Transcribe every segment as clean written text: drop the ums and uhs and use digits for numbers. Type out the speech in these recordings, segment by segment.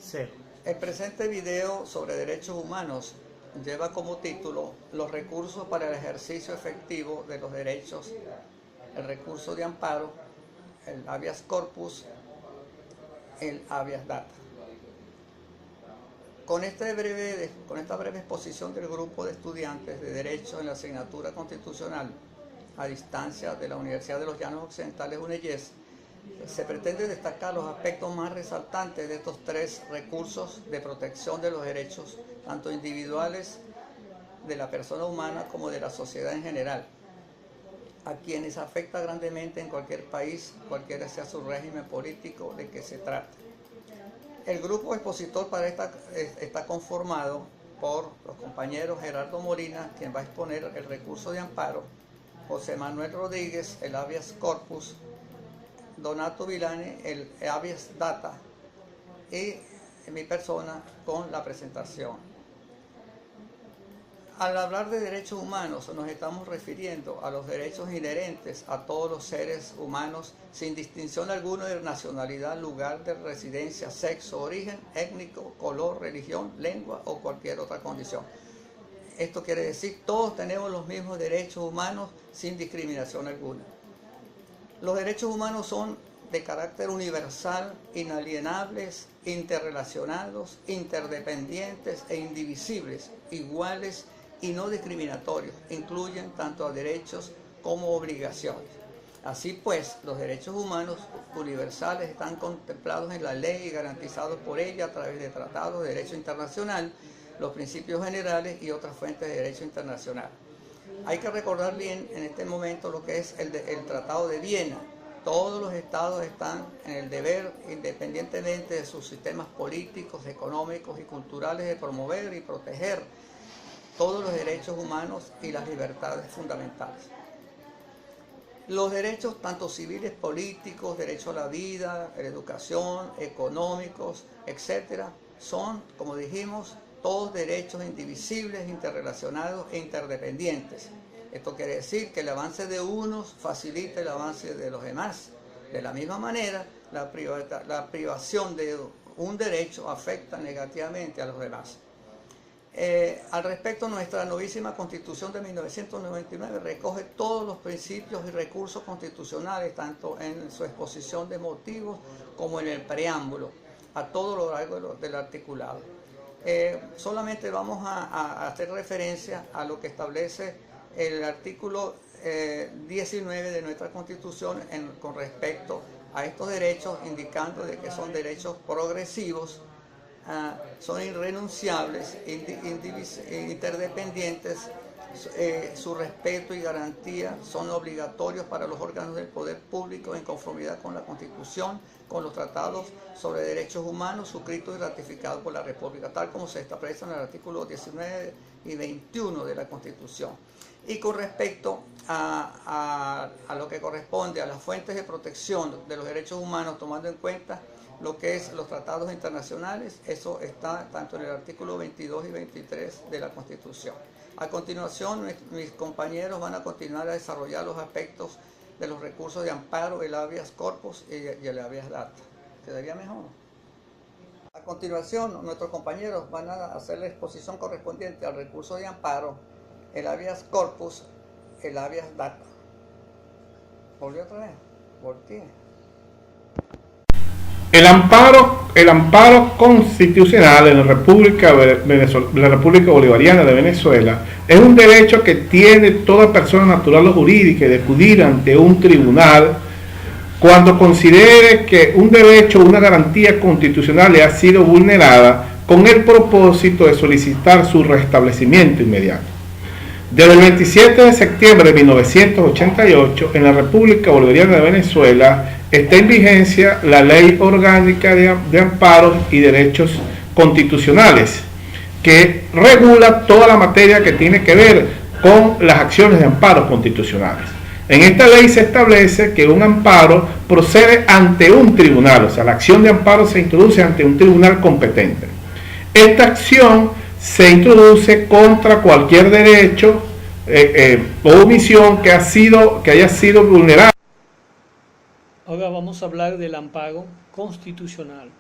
Cero. El presente video sobre derechos humanos lleva como título los recursos para el ejercicio efectivo de los derechos, el recurso de amparo, el habeas corpus, el habeas data. Con esta breve exposición del grupo de estudiantes de Derecho en la asignatura constitucional a distancia de la Universidad de los Llanos Occidentales UNEYES, se pretende destacar los aspectos más resaltantes de estos tres recursos de protección de los derechos, tanto individuales de la persona humana como de la sociedad en general, a quienes afecta grandemente en cualquier país, cualquiera sea su régimen político de que se trate. El grupo expositor para está conformado por los compañeros Gerardo Molina, quien va a exponer el recurso de amparo, José Manuel Rodríguez, el habeas corpus, Donato Vilani, el habeas data, y mi persona con la presentación. Al hablar de derechos humanos nos estamos refiriendo a los derechos inherentes a todos los seres humanos sin distinción alguna de nacionalidad, lugar de residencia, sexo, origen étnico, color, religión, lengua o cualquier otra condición. Esto quiere decir todos tenemos los mismos derechos humanos sin discriminación alguna. Los derechos humanos son de carácter universal, inalienables, interrelacionados, interdependientes e indivisibles, iguales y no discriminatorios, incluyen tanto a derechos como obligaciones. Así pues, los derechos humanos universales están contemplados en la ley y garantizados por ella a través de tratados de derecho internacional, los principios generales y otras fuentes de derecho internacional. Hay que recordar bien en este momento lo que es el Tratado de Viena. Todos los estados están en el deber, independientemente de sus sistemas políticos, económicos y culturales, de promover y proteger todos los derechos humanos y las libertades fundamentales. Los derechos tanto civiles, políticos, derecho a la vida, a la educación, económicos, etcétera, son, como dijimos, todos derechos indivisibles, interrelacionados e interdependientes. Esto quiere decir que el avance de unos facilita el avance de los demás. De la misma manera, la privación de un derecho afecta negativamente a los demás. Al respecto, nuestra novísima Constitución de 1999 recoge todos los principios y recursos constitucionales, tanto en su exposición de motivos como en el preámbulo, a todo lo largo del articulado. Solamente vamos a hacer referencia a lo que establece el artículo 19 de nuestra Constitución con respecto a estos derechos, indicando de que son derechos progresivos, son irrenunciables, interdependientes, su respeto y garantía son obligatorios para los órganos del poder público en conformidad con la Constitución, con los tratados sobre derechos humanos suscritos y ratificados por la República, tal como se establece en el artículo 19 y 21 de la Constitución. Y con respecto a lo que corresponde a las fuentes de protección de los derechos humanos, tomando en cuenta lo que es los tratados internacionales, eso está tanto en el artículo 22 y 23 de la Constitución. A continuación, mis compañeros van a continuar a desarrollar los aspectos de los recursos de amparo, el habeas corpus y el habeas data. ¿Quedaría mejor? A continuación, nuestros compañeros van a hacer la exposición correspondiente al recurso de amparo, el habeas corpus, el habeas data. ¿Volvió otra vez? Volteé. El amparo constitucional en la República Bolivariana de Venezuela es un derecho que tiene toda persona natural o jurídica de acudir ante un tribunal cuando considere que un derecho o una garantía constitucional le ha sido vulnerada, con el propósito de solicitar su restablecimiento inmediato. Desde el 27 de septiembre de 1988, en la República Bolivariana de Venezuela, está en vigencia la Ley Orgánica de Amparos y Derechos Constitucionales, que regula toda la materia que tiene que ver con las acciones de amparos constitucionales. En esta ley se establece que un amparo procede ante un tribunal, o sea, la acción de amparo se introduce ante un tribunal competente. Esta acción se introduce contra cualquier derecho o omisión que haya sido vulnerada. Ahora vamos a hablar del amparo constitucional.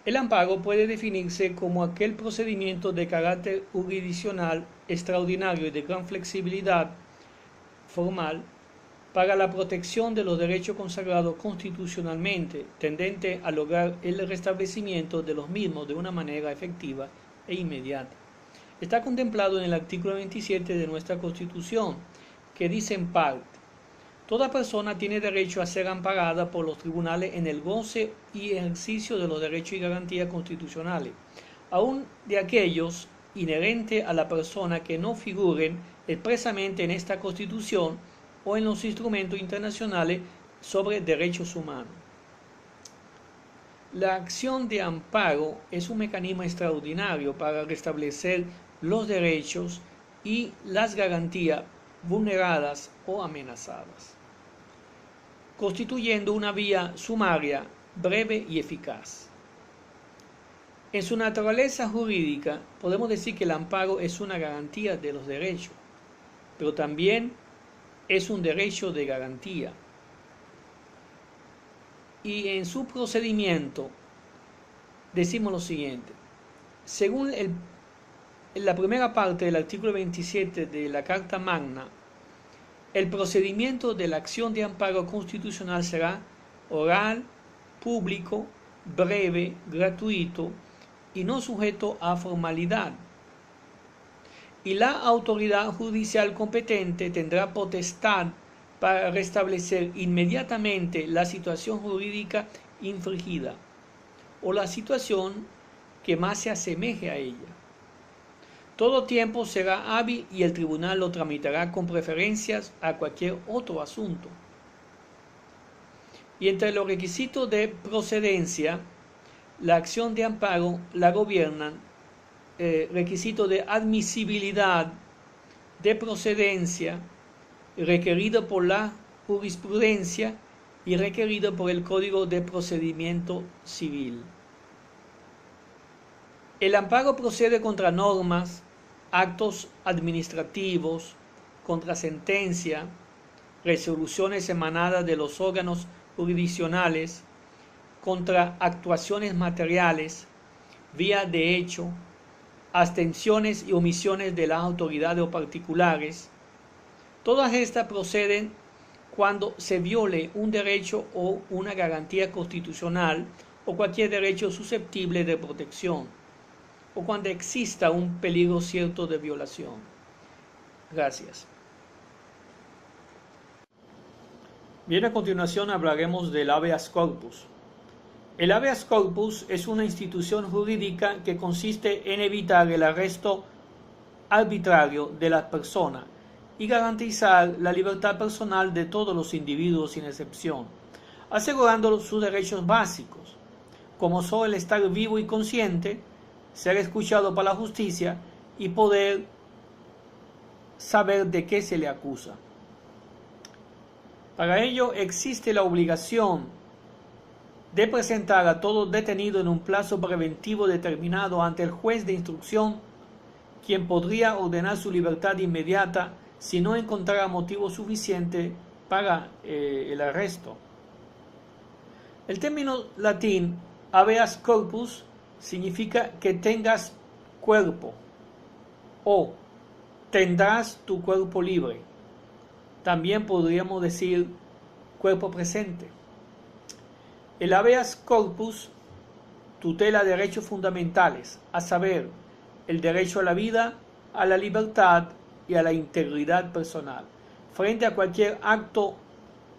El amparo puede definirse como aquel procedimiento de carácter jurisdiccional extraordinario y de gran flexibilidad formal para la protección de los derechos consagrados constitucionalmente, tendente a lograr el restablecimiento de los mismos de una manera efectiva e inmediata. Está contemplado en el artículo 27 de nuestra Constitución, que dice en parte: toda persona tiene derecho a ser amparada por los tribunales en el goce y ejercicio de los derechos y garantías constitucionales, aun de aquellos inherentes a la persona que no figuren expresamente en esta Constitución o en los instrumentos internacionales sobre derechos humanos. La acción de amparo es un mecanismo extraordinario para restablecer los derechos y las garantías vulneradas o amenazadas, constituyendo una vía sumaria, breve y eficaz. En su naturaleza jurídica, podemos decir que el amparo es una garantía de los derechos, pero también es un derecho de garantía. Y en su procedimiento decimos lo siguiente: según la primera parte del artículo 27 de la Carta Magna, el procedimiento de la acción de amparo constitucional será oral, público, breve, gratuito y no sujeto a formalidad. Y la autoridad judicial competente tendrá potestad para restablecer inmediatamente la situación jurídica infringida o la situación que más se asemeje a ella. Todo tiempo será hábil y el tribunal lo tramitará con preferencias a cualquier otro asunto. Y entre los requisitos de procedencia, la acción de amparo la gobiernan requisitos de admisibilidad, de procedencia, requerido por la jurisprudencia y requerido por el Código de Procedimiento Civil. El amparo procede contra normas, actos administrativos, contra sentencia, resoluciones emanadas de los órganos jurisdiccionales, contra actuaciones materiales, vía de hecho, abstenciones y omisiones de las autoridades o particulares. Todas estas proceden cuando se viole un derecho o una garantía constitucional o cualquier derecho susceptible de protección, o cuando exista un peligro cierto de violación. Gracias. Bien, a continuación hablaremos del habeas corpus. El habeas corpus es una institución jurídica que consiste en evitar el arresto arbitrario de la persona y garantizar la libertad personal de todos los individuos sin excepción, asegurando sus derechos básicos, como son el estar vivo y consciente, ser escuchado por la justicia y poder saber de qué se le acusa. Para ello existe la obligación de presentar a todo detenido en un plazo preventivo determinado ante el juez de instrucción, quien podría ordenar su libertad inmediata si no encontrara motivo suficiente para el arresto. El término latín habeas corpus significa que tengas cuerpo o tendrás tu cuerpo libre. También podríamos decir cuerpo presente. El habeas corpus tutela derechos fundamentales, a saber, el derecho a la vida, a la libertad y a la integridad personal, frente a cualquier acto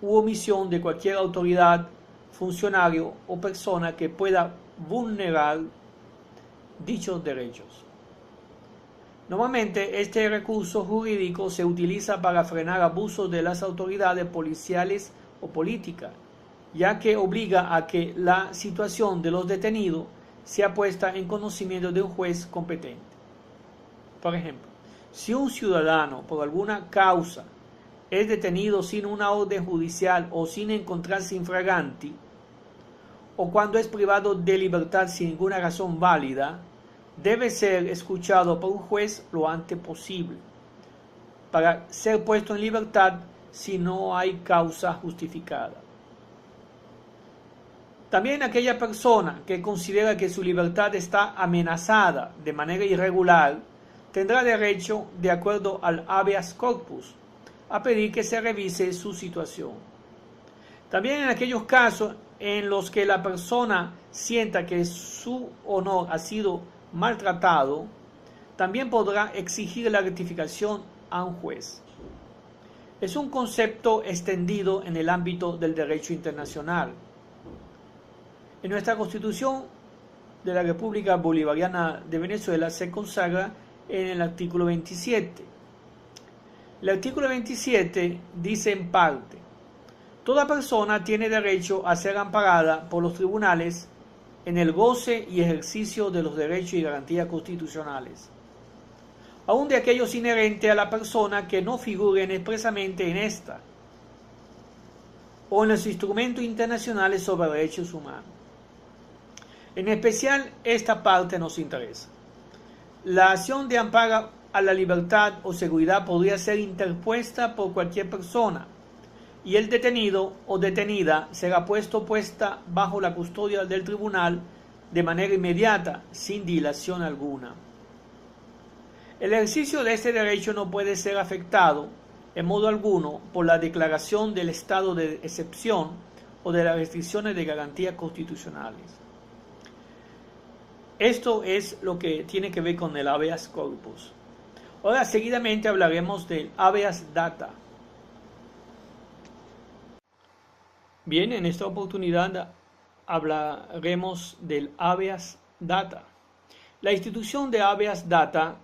u omisión de cualquier autoridad, funcionario o persona que pueda vulnerar dichos derechos. Normalmente este recurso jurídico se utiliza para frenar abusos de las autoridades policiales o políticas, ya que obliga a que la situación de los detenidos sea puesta en conocimiento de un juez competente. Por ejemplo, si un ciudadano por alguna causa es detenido sin una orden judicial o sin encontrarse infraganti, o cuando es privado de libertad sin ninguna razón válida, debe ser escuchado por un juez lo antes posible, para ser puesto en libertad si no hay causa justificada. También aquella persona que considera que su libertad está amenazada de manera irregular tendrá derecho, de acuerdo al habeas corpus, a pedir que se revise su situación. También en aquellos casos en los que la persona sienta que su honor ha sido maltratado, también podrá exigir la rectificación a un juez. Es un concepto extendido en el ámbito del derecho internacional. En nuestra Constitución de la República Bolivariana de Venezuela se consagra en el artículo 27. El artículo 27 dice en parte: toda persona tiene derecho a ser amparada por los tribunales en el goce y ejercicio de los derechos y garantías constitucionales, aun de aquellos inherentes a la persona que no figuren expresamente en esta o en los instrumentos internacionales sobre derechos humanos. En especial, esta parte nos interesa. La acción de amparo a la libertad o seguridad podría ser interpuesta por cualquier persona, y el detenido o detenida será puesta bajo la custodia del tribunal de manera inmediata, sin dilación alguna. El ejercicio de este derecho no puede ser afectado en modo alguno por la declaración del estado de excepción o de las restricciones de garantías constitucionales. Esto es lo que tiene que ver con el habeas corpus. Ahora, seguidamente hablaremos del habeas data. Bien, en esta oportunidad hablaremos del habeas data. La institución de habeas data,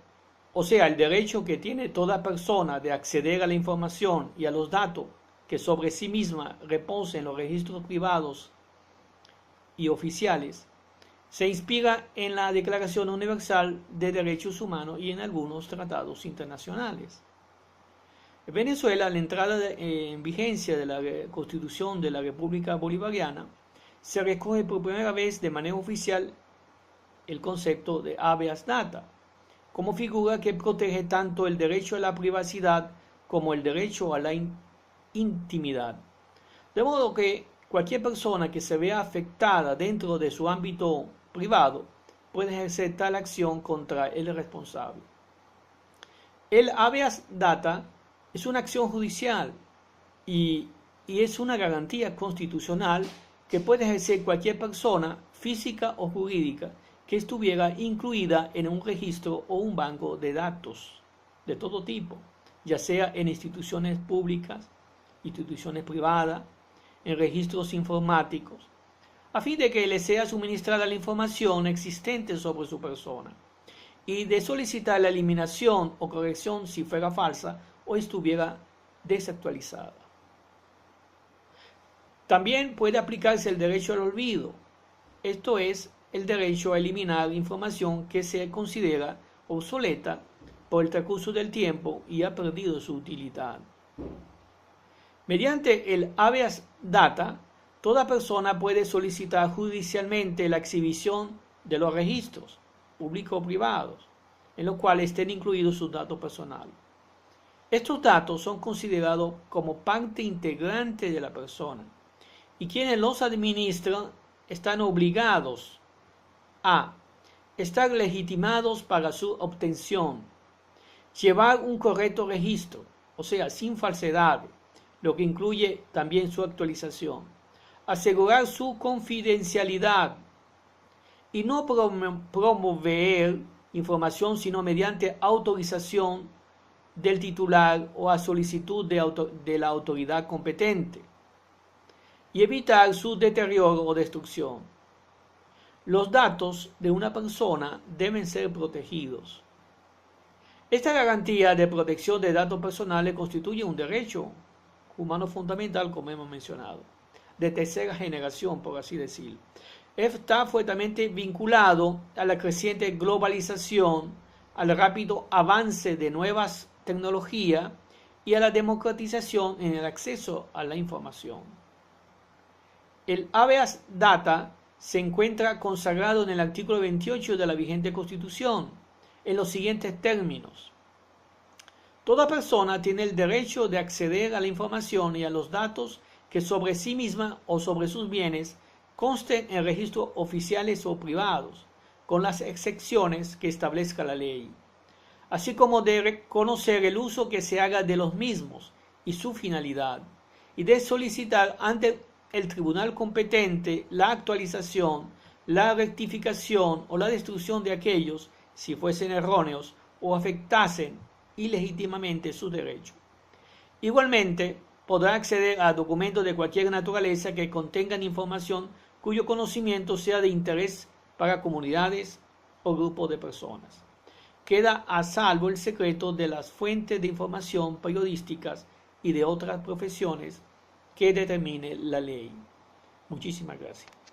o sea, el derecho que tiene toda persona de acceder a la información y a los datos que sobre sí misma reposan en los registros privados y oficiales, se inspira en la Declaración Universal de Derechos Humanos y en algunos tratados internacionales. En Venezuela, a la entrada en vigencia de la Constitución de la República Bolivariana, se recoge por primera vez de manera oficial el concepto de habeas data, como figura que protege tanto el derecho a la privacidad como el derecho a la intimidad. De modo que cualquier persona que se vea afectada dentro de su ámbito privado puede ejercer tal acción contra el responsable. El habeas data es una acción judicial y es una garantía constitucional que puede ejercer cualquier persona física o jurídica que estuviera incluida en un registro o un banco de datos de todo tipo, ya sea en instituciones públicas, instituciones privadas, en registros informáticos, a fin de que le sea suministrada la información existente sobre su persona y de solicitar la eliminación o corrección si fuera falsa o estuviera desactualizada. También puede aplicarse el derecho al olvido, esto es, el derecho a eliminar información que se considera obsoleta por el transcurso del tiempo y ha perdido su utilidad. Mediante el habeas data, toda persona puede solicitar judicialmente la exhibición de los registros públicos o privados, en los cuales estén incluidos sus datos personales. Estos datos son considerados como parte integrante de la persona, y quienes los administran están obligados a estar legitimados para su obtención, llevar un correcto registro, o sea, sin falsedades, lo que incluye también su actualización, asegurar su confidencialidad y no promover información sino mediante autorización del titular o a solicitud de la autoridad competente, y evitar su deterioro o destrucción. Los datos de una persona deben ser protegidos. Esta garantía de protección de datos personales constituye un derecho humano fundamental, como hemos mencionado, de tercera generación, por así decirlo. Está fuertemente vinculado a la creciente globalización, al rápido avance de nuevas tecnologías y a la democratización en el acceso a la información. El habeas data se encuentra consagrado en el artículo 28 de la vigente Constitución, en los siguientes términos: toda persona tiene el derecho de acceder a la información y a los datos que sobre sí misma o sobre sus bienes consten en registros oficiales o privados, con las excepciones que establezca la ley, así como de reconocer el uso que se haga de los mismos y su finalidad, y de solicitar ante el tribunal competente la actualización, la rectificación o la destrucción de aquellos, si fuesen erróneos o afectasen ilegítimamente sus derechos. Igualmente, podrá acceder a documentos de cualquier naturaleza que contengan información cuyo conocimiento sea de interés para comunidades o grupos de personas. Queda a salvo el secreto de las fuentes de información periodísticas y de otras profesiones que determine la ley. Muchísimas gracias.